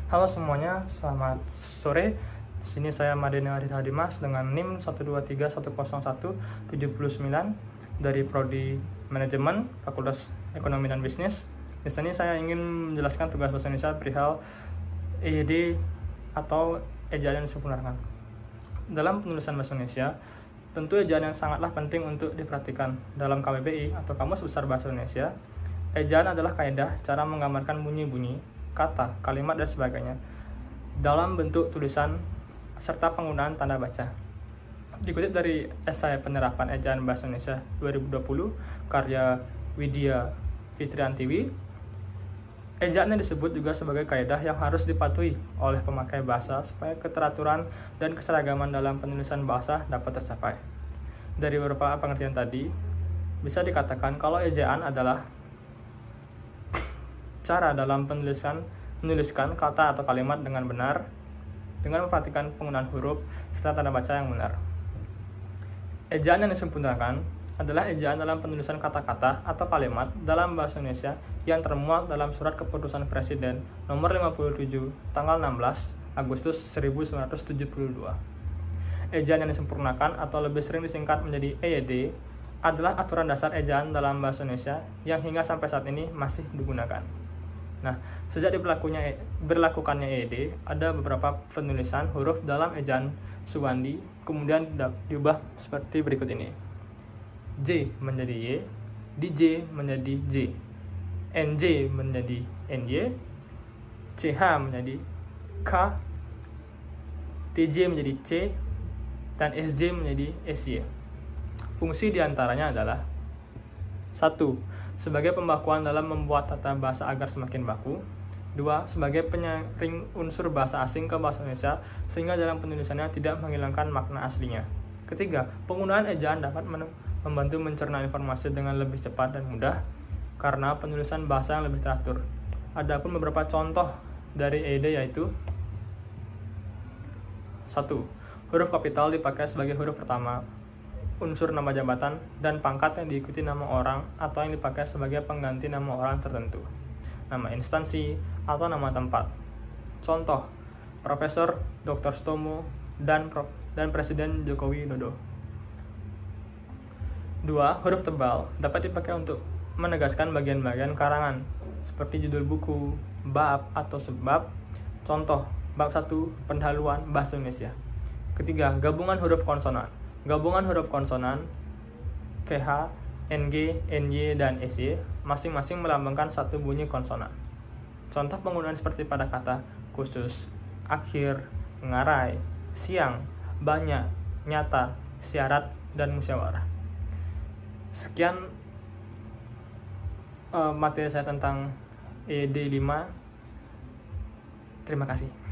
Halo semuanya, selamat sore. Di sini saya Madeni Arita Dimas dengan NIM 123101709 dari Prodi Manajemen Fakultas Ekonomi dan Bisnis. Di sini saya ingin menjelaskan tugas bahasa Indonesia perihal EYD atau ejaan yang disempurnakan. Dalam penulisan bahasa Indonesia, tentu ejaan yang sangatlah penting untuk diperhatikan. Dalam KBBI atau Kamus Besar Bahasa Indonesia, ejaan adalah kaidah cara menggambarkan bunyi-bunyi, kata, kalimat, dan sebagainya dalam bentuk tulisan serta penggunaan tanda baca. Dikutip dari esai penerapan ejaan bahasa Indonesia 2020 karya Widya Fitriantiwi, ejaan yang disebut juga sebagai kaidah yang harus dipatuhi oleh pemakai bahasa supaya keteraturan dan keseragaman dalam penulisan bahasa dapat tercapai. Dari beberapa pengertian tadi, bisa dikatakan kalau ejaan adalah cara dalam menuliskan kata atau kalimat dengan benar, dengan memperhatikan penggunaan huruf serta tanda baca yang benar. Ejaan yang disempurnakan adalah ejaan dalam penulisan kata-kata atau kalimat dalam bahasa Indonesia yang termuat dalam Surat Keputusan Presiden Nomor 57 tanggal 16 Agustus 1972. Ejaan yang disempurnakan atau lebih sering disingkat menjadi EYD adalah aturan dasar ejaan dalam bahasa Indonesia yang hingga sampai saat ini masih digunakan. Nah, sejak berlakukannya EYD, ada beberapa penulisan huruf dalam ejaan Suwandi kemudian diubah seperti berikut ini. J menjadi Y, DJ menjadi J, NJ menjadi NY, CH menjadi K, TJ menjadi C, dan SJ menjadi SY. Fungsi diantaranya adalah 1. Sebagai pembakuan dalam membuat tata bahasa agar semakin baku. 2. Sebagai penyaring unsur bahasa asing ke bahasa Indonesia sehingga dalam penulisannya tidak menghilangkan makna aslinya. 3. Penggunaan ejaan dapat membantu mencerna informasi dengan lebih cepat dan mudah karena penulisan bahasa yang lebih teratur. Adapun beberapa contoh dari EYD yaitu 1. Huruf kapital dipakai sebagai huruf pertama unsur nama jabatan dan pangkat yang diikuti nama orang atau yang dipakai sebagai pengganti nama orang tertentu, nama instansi atau nama tempat. Contoh, Profesor Dr. Stomo dan Presiden Joko Widodo. 2. Huruf tebal dapat dipakai untuk menegaskan bagian-bagian karangan seperti judul buku, bab atau subbab. Contoh, bab 1 pendahuluan bahasa Indonesia. 3. Gabungan huruf konsonan. Gabungan huruf konsonan KH, NG, NY, dan SY masing-masing melambangkan satu bunyi konsonan. Contoh penggunaan seperti pada kata khusus, akhir, ngarai, siang, banyak, nyata, syarat, dan musyawarah. Sekian materi saya tentang EYD 5. Terima kasih.